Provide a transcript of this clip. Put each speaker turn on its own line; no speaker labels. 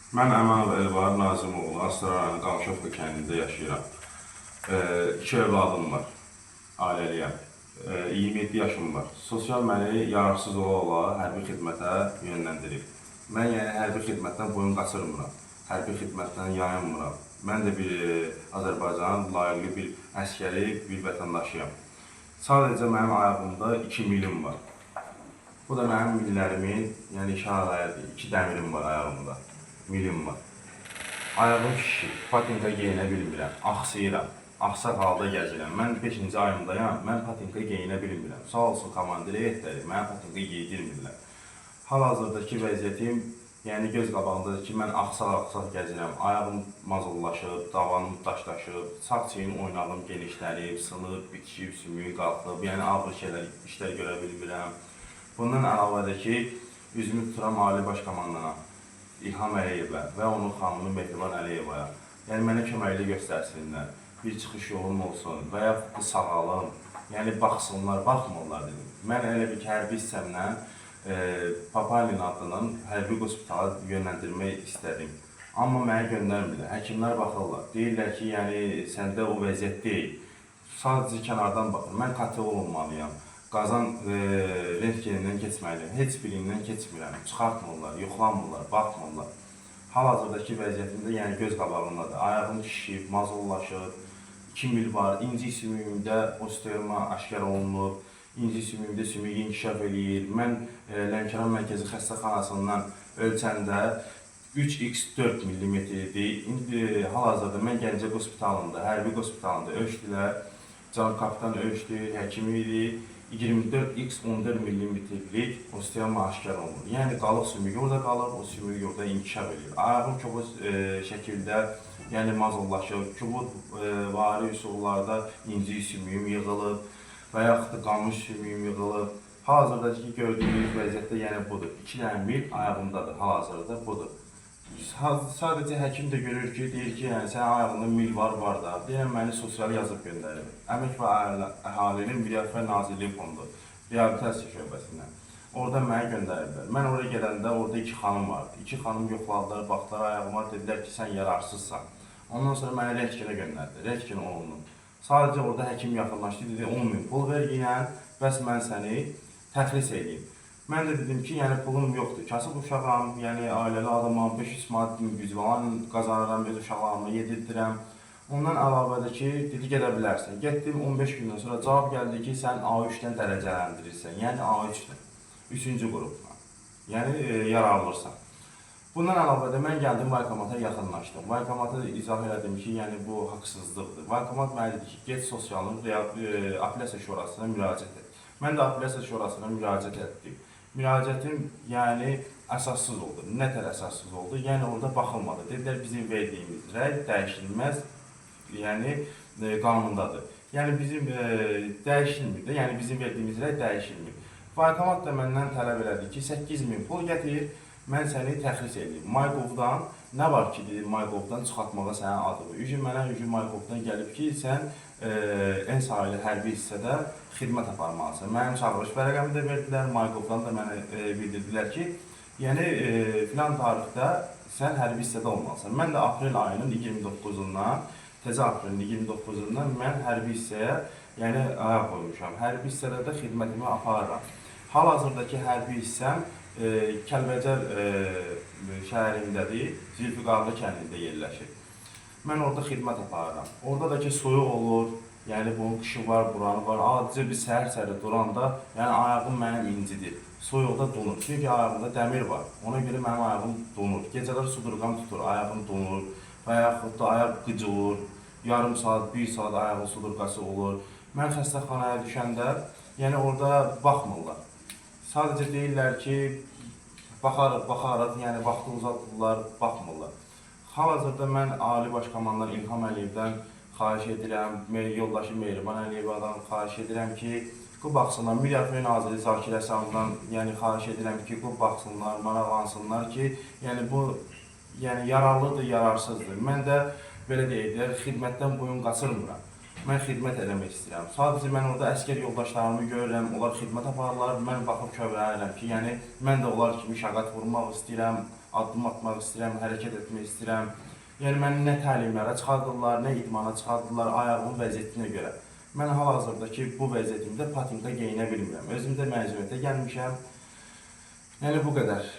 Mən Əmanov Elvar Nazimoğlu, Astara rayonu Qamışovka kəndində yaşayıram. 2 övladım var, ailəliyəm. 27 yaşım var. Sosial məni yararsız ola-ola hərbi xidmətə yönləndirib. Mən yəni hərbi xidmətdən boyun qaçırmıram, hərbi xidmətdən yayınmıram. Mən də bir Azərbaycanın layiqli bir əskəri, bir vətəndaşıyam. Sadəcə mənim ayağımda 2 milim var. Bu da mənim millərimin, yəni işarələridir. 2 dəmirim var ayağımda, milim var. Ayağım şişir, patinka geyinə bilmirəm, axsayıram, axsaq halda gəzirəm. Mən 5-ci ayımdayam, mən patinka geyinə bilmirəm. Sağ olsun komandir heyətləri, mənə patinka giydirmirlər. Hal-hazırdakı vəziyyətim, yəni göz qabağındadır ki, mən axsaq gəzirəm, ayağım mazollaşıb, davanım daşlaşıb, sağ çiyin oynağım genişlənib, sınıb, bitişib, sümüyü qalxıb, yəni ağır işlər görə bilmirəm. Bundan əlavədə ki, üzümü tuturam Ali Baş Komandana İlham Əliyevə və onun xanımı Mehriban Əliyevaya. Yəni mənə köməkli göstərsinlər, bir çıxış yolum olsun və yaxud da sağalım, yəni baxsınlar, baxmırlar dedim. Mən elə bir hərbi hissəmlə Papalin adının hərbi hospitala yönləndirmək istədim. Amma məni göndərmirlər, həkimlər baxırlar. Deyirlər ki, yəni səndə o vəziyyət deyil. Sadəcə kənardan baxır, mən katı olunmalıyam. Qazan rentgenindən keçməliyəm, heç birindən keçmirəm, çıxartmırlar, yoxlanmırlar, baxmırlar. Hal-hazırdakı vəziyyətimdə, yəni göz qabağındadır, ayağım şişib, mazollaşıb, 2 mil var, inci sümüyümdə osteoma aşkar olunub, inci sümüyümdə sümük inkişaf eləyir. Mən Lənkəran Mərkəzi Xəstəxanasından ölçəndə 3x4 mm-dir. İndi hal-hazırda mən Gəncə hospitalında, hərbi hospitalında ölçdülər, can kapitan ölçdü, həkimi idi. 24x14 mm-lik osteoma aşkar olunur. Yəni qalıq sümüyü orada qalır, o sümüyü orada inkişaf edir. Ayağım kobud şəkildə, yəni mazollaşıb, kobud vari üsullarda inci sümüyüm yığılıb və yaxud da qamış sümüyüm yığılıb. Hal-hazırdakı gördüyünüz vəziyyətdə yəni budur. 2 dənə mil ayağımdadır, hal-hazırda budur. Sadəcə həkim də görür ki, deyir ki, yəni sənin ayağında mil var da. Deyirəm, məni sosial yazıb göndərib. Əmək və Əhalinin Müdafiə Nazirliyi Fondu, reabilitasiya şöbəsindən. Orada məni göndəriblər. Mən oraya gedəndə orada 2 xanım vardı. 2 xanım yoxladılar, baxdılar ayağıma, dedilər ki, sən yararsızsan. Ondan sonra məni rəntgenə göndərdi, rəntgen olunub. Sadəcə orada həkim yaxınlaşdı, dedi 10.000 pul ver yenə, bəs mən səni təxlis edeyim. Mən də dedim ki, yəni pulum yoxdur, kasıb uşağam, yəni ailəli adamam, 500 manat gücvan qazanıram, öz uşaqlarımı yedirdirəm. Ondan əlavədə ki, dedi gedə bilərsən. Getdim 15 gündən sonra cavab gəldi ki, sən A3-dən dərəcələndirirsən, yəni A3-dən, 3-cü qrupdan, yəni yararlırsan. Bundan əlavədə mən gəldim Vaykomata yaxınlaşdım. Vaykomata izah elədim ki, yəni bu haqsızlıqdır. Vaykomat mənə dedi ki, get sosialın apellyasiya şurasına müraciət et. Mən də apellyasiya şurasına müraciət etdim. Müraciətim yəni əsassız oldu. Nə tər əsassız oldu? Yəni orada baxılmadı. Dedilər bizim verdiyimiz rəy dəyişilməz, yəni qanundadır. Yəni bizim dəyişilmir də, yəni bizim verdiyimiz rəy dəyişilmir. Vaykomat da məndən tələb elədi ki, 8.000 pul gətir, mən səni təxris edeyim. MyGov-dan nə var ki, dedi, MyGov-dan çıxartmağa sənin adını. Mənə MyGov-dan gəlib ki, sən en sahili hərbi hissədə xidmət aparmalısan. Mənim çağırış vərəqəmi də verdilər, MyGov-dan da mənə bildirdilər ki, yəni filan tarixdə sən hərbi hissədə olmalısan. Mən də aprel ayının 29-undan, təzə aprelin 29-undan mən hərbi hissəyə yəni ayaq qoymuşam. Hərbi hissədə də xidmətimi aparıram. Hal-hazırdakı hərbi hissəm Kəlbəcər şəhərindədir, Zülfüqarlı kəndində yerləşir. Mən orada xidmət aparıram. Orada da ki, soyuq olur, yəni bunun qışı var, buranı var. Adicə bir səhər-səhər duranda, yəni ayağım mənim incidir. Soyuqda donur. Çünki ayağımda dəmir var. Ona görə mənim ayağım donur. Gecələr sudurqam tutur, ayağım donur və yaxud da ayaq qıcılır. Yarım saat, 1 saat ayağın sudurqası olur. Mən xəstəxanaya düşəndə, yəni orada baxmırlar. Sadəcə deyirlər ki, baxarıq, yəni vaxtı uzatırlar, baxmırlar. Hal-hazırda mən Ali Baş Komandan İlham Əliyevdən xahiş edirəm, yoldaşı Mehriban Əliyevadan xahiş edirəm ki, bu baxsınlar, Müdafiə Naziri Zakir Əsənovdan yəni xahiş edirəm ki, bu baxsınlar, maraqlansınlar ki, yəni bu yəni yararlıdır, yararsızdır. Mən də belə deyək də, xidmətdən boyun qaçırmıram. Mən xidmət eləmək istəyirəm. Sadəcə mən orada əsgər yoldaşlarımı görürəm, onlar xidmət aparırlar, mən baxıb kövrəlirəm ki, yəni mən də onlar kimi şəqət vurmaq istəyirəm, addım atmaq istəyirəm, hərəkət etmək istəyirəm. Yəni məni nə təlimlərə çıxardırlar, nə idmana çıxardırlar ayağımın vəziyyətinə görə. Mən hal-hazırdakı bu vəziyyətimdə patinka geyinə bilmirəm. Özüm də məzuniyyətə gəlmişəm. Yəni bu qədər.